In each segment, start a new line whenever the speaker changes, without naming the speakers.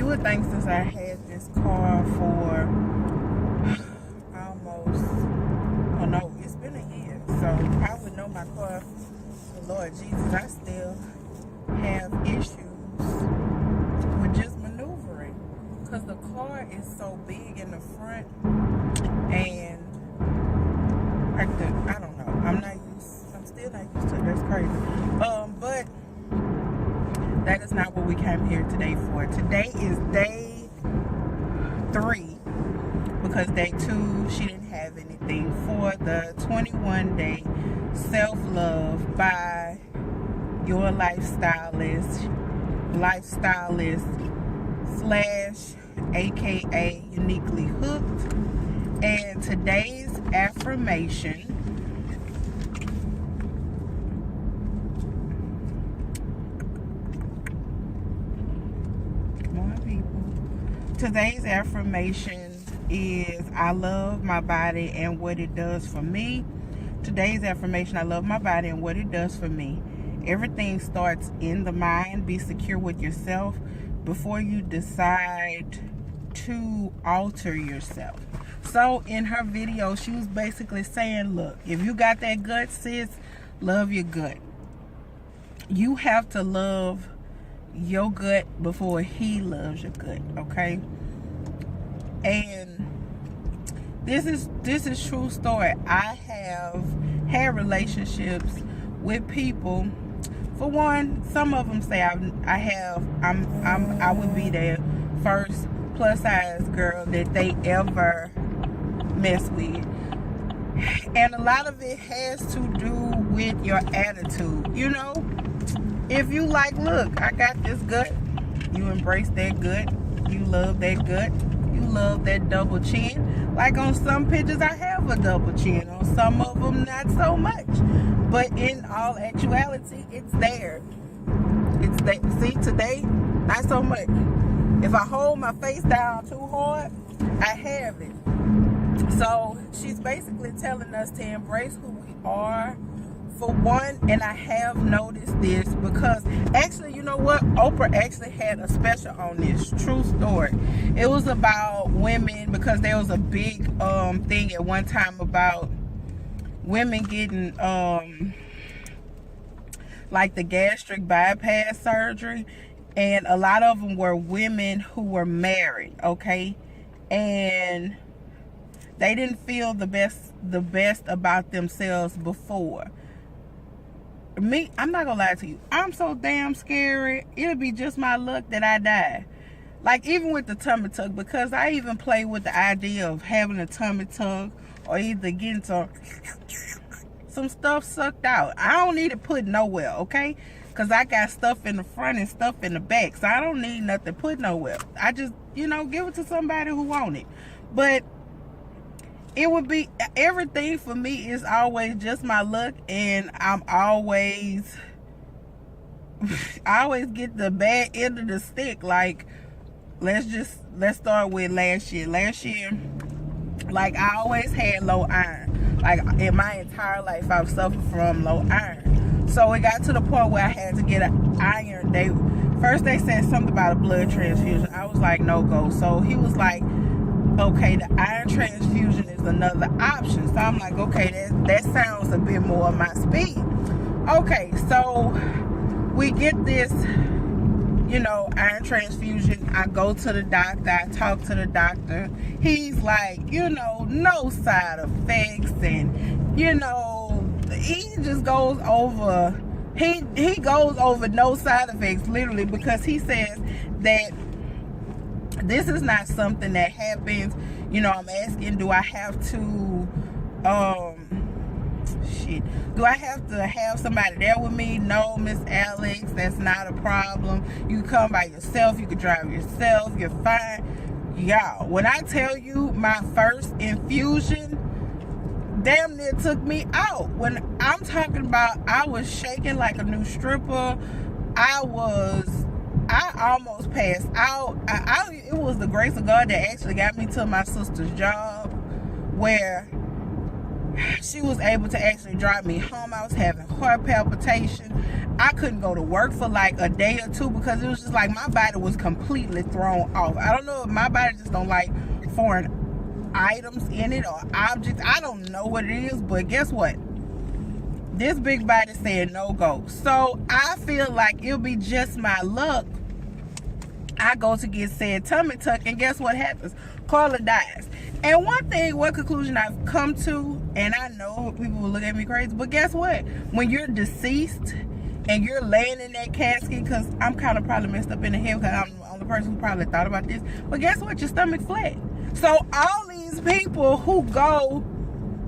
would think since I had this car for almost, oh no, it's been a year. So I would know my car. But Lord Jesus, I still have issues with just maneuvering. Because the car is so big in the front. And I don't know. I'm still not used to it. That's crazy. But that is not what we came here today for. Today is day 3 because day 2 she didn't have anything for the 21-day self-love by your lifestylist / aka uniquely hooked. And today's affirmation is I love my body and what it does for me. Today's affirmation, I love my body and what it does for me. Everything starts in the mind. Be secure with yourself before you decide to alter yourself. So in her video, she was basically saying, look, if you got that gut, sis, love your gut. You have to love your gut before he loves your gut, okay? And this is true story. I have had relationships with people. For one, some of them say I would be the first plus size girl that they ever mess with. And a lot of it has to do with your attitude. You know, if you like, look, I got this gut, you embrace that gut, you love that gut, you love that double chin. Like on some pictures I have a double chin, on some of them not so much, but in all actuality it's there. It's there. See, today not so much. If I hold my face down too hard, I have it. So she's basically telling us to embrace who we are, for one. And I have noticed this because actually, you know what, Oprah actually had a special on this, true story. It was about women, because there was a big thing at one time about women getting like the gastric bypass surgery, and a lot of them were women who were married, okay, and they didn't feel the best about themselves before. Me, I'm not gonna lie to you, I'm so damn scary. It'll be just my luck that I die. Like even with the tummy tuck, because I even play with the idea of having a tummy tuck, or either getting some stuff sucked out. I don't need it put nowhere, okay? Because I got stuff in the front and stuff in the back, so I don't need nothing put nowhere. I just, you know, give it to somebody who want it. But it would be, everything for me is always just my luck, and I always get the bad end of the stick. Like, let's start with last year. Like, I always had low iron. Like, in my entire life, I've suffered from low iron. So it got to the point where I had to get an iron. First they said something about a blood transfusion. I was like, no go. So he was like, okay, the iron transfusion is another option. So I'm like, okay, that sounds a bit more of my speed. Okay, so we get this, you know, iron transfusion. I go to the doctor, I talk to the doctor. He's like, you know, no side effects, and you know, he just goes over, he goes over no side effects, literally, because he says that this is not something that happens. You know, I'm asking, do I have to do I have to have somebody there with me? No, Miss Alex, that's not a problem. You can come by yourself, you can drive yourself, you're fine. Y'all, when I tell you my first infusion damn near took me out. When I'm talking about, I was shaking like a new stripper. I almost passed out. It was the grace of God that actually got me to my sister's job, where she was able to actually drive me home. I was having heart palpitation. I couldn't go to work for like a day or two because it was just like my body was completely thrown off. I don't know if my body just don't like foreign items in it or objects. I don't know what it is, but guess what? This big body said no go. So I feel like it'll be just my luck. I go to get said tummy tuck, and guess what happens? Carla dies. And one conclusion I've come to, and I know people will look at me crazy, but guess what? When you're deceased and you're laying in that casket, because I'm kind of probably messed up in the head because I'm the only person who probably thought about this, but guess what? Your stomach flat. So all these people who go,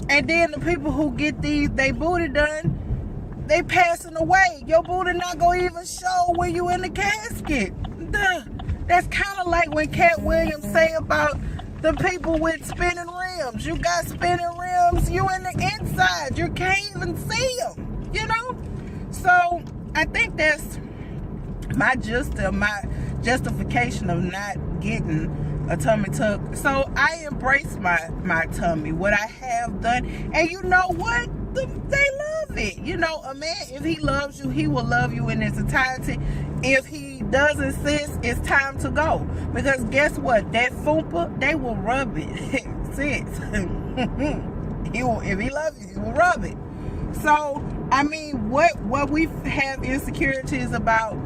and then the people who get they booty done, they passing away. Your booty not gonna even show when you in the casket. Duh. That's kind of like when Cat Williams say about the people with spinning rims. You got spinning rims, you in the inside, you can't even see them, you know? So I think that's my justification of not getting a tummy tuck. So I embrace my tummy, what I have done, and you know what? They love it. You know, a man, if he loves you, he will love you in its entirety. If he does insist, it's time to go. Because guess what? That fupa, they will rub it. Sis. If he loves you, he will rub it. So, I mean, what we have insecurities about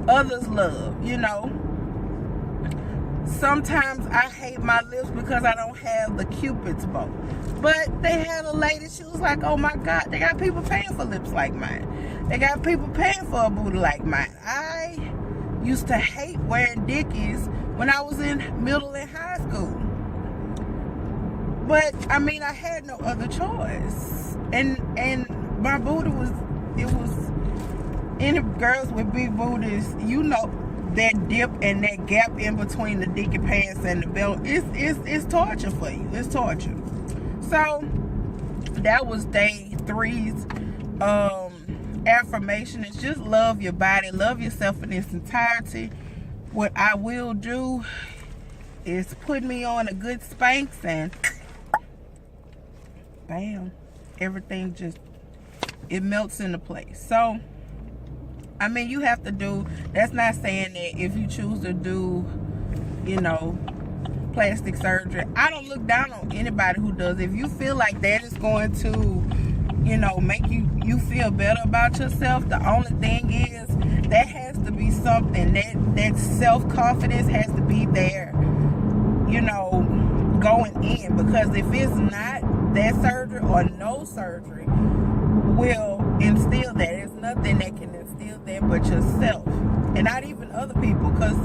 others' love, you know. Sometimes I hate my lips because I don't have the Cupid's bow. But they had a lady, she was like, oh my God, they got people paying for lips like mine. They got people paying for a booty like mine. I used to hate wearing Dickies when I was in middle and high school. But, I mean, I had no other choice. And my booty was, any girls with big booties, you know, that dip and that gap in between the Dickie pants and the belt, it's torture for you. It's torture. So that was day 3's affirmation. Is just love your body, love yourself in its entirety. What I will do is put me on a good spanx and bam, everything just, it melts into place. So I mean, you have to do, that's not saying that if you choose to do, you know, plastic surgery, I don't look down on anybody who does. If you feel like that is going to, you know, make you feel better about yourself, the only thing is that has to be something, that self-confidence has to be there, you know, going in. Because if it's not, that surgery or no surgery will instill that. There's nothing that can instill that but yourself, and not even other people, because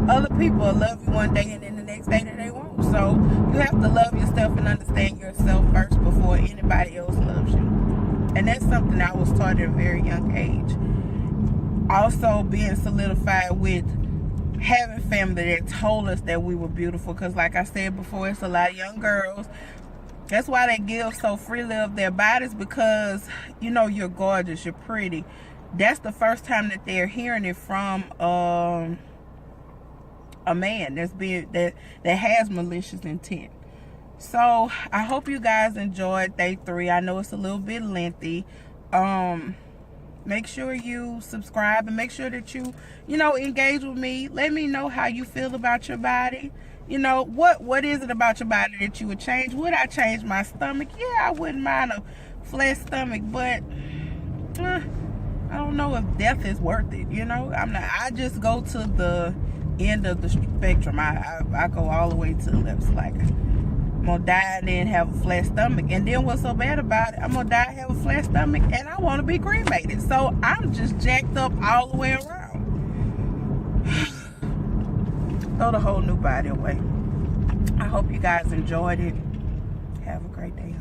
other people will love you one day and then the next day that they won't. So you have to love yourself and understand yourself first before anybody else loves you. And that's something I was taught at a very young age. Also being solidified with having family that told us that we were beautiful, because like I said before, it's a lot of young girls. That's why they give so freely of their bodies, because, you know, you're gorgeous, you're pretty. That's the first time that they're hearing it from a man that has malicious intent. So I hope you guys enjoyed day 3. I know it's a little bit lengthy. Make sure you subscribe and make sure that you know, engage with me. Let me know how you feel about your body. You know, what is it about your body that you would change? Would I change my stomach? Yeah, I wouldn't mind a flat stomach, but I don't know if death is worth it, you know? I just go to the end of the spectrum. I go all the way to the left. So like, I'm gonna die and then have a flat stomach. And then what's so bad about it? I'm gonna die and have a flat stomach and I wanna be cremated. So I'm just jacked up all the way around. Throw the whole new body away. I hope you guys enjoyed it. Have a great day.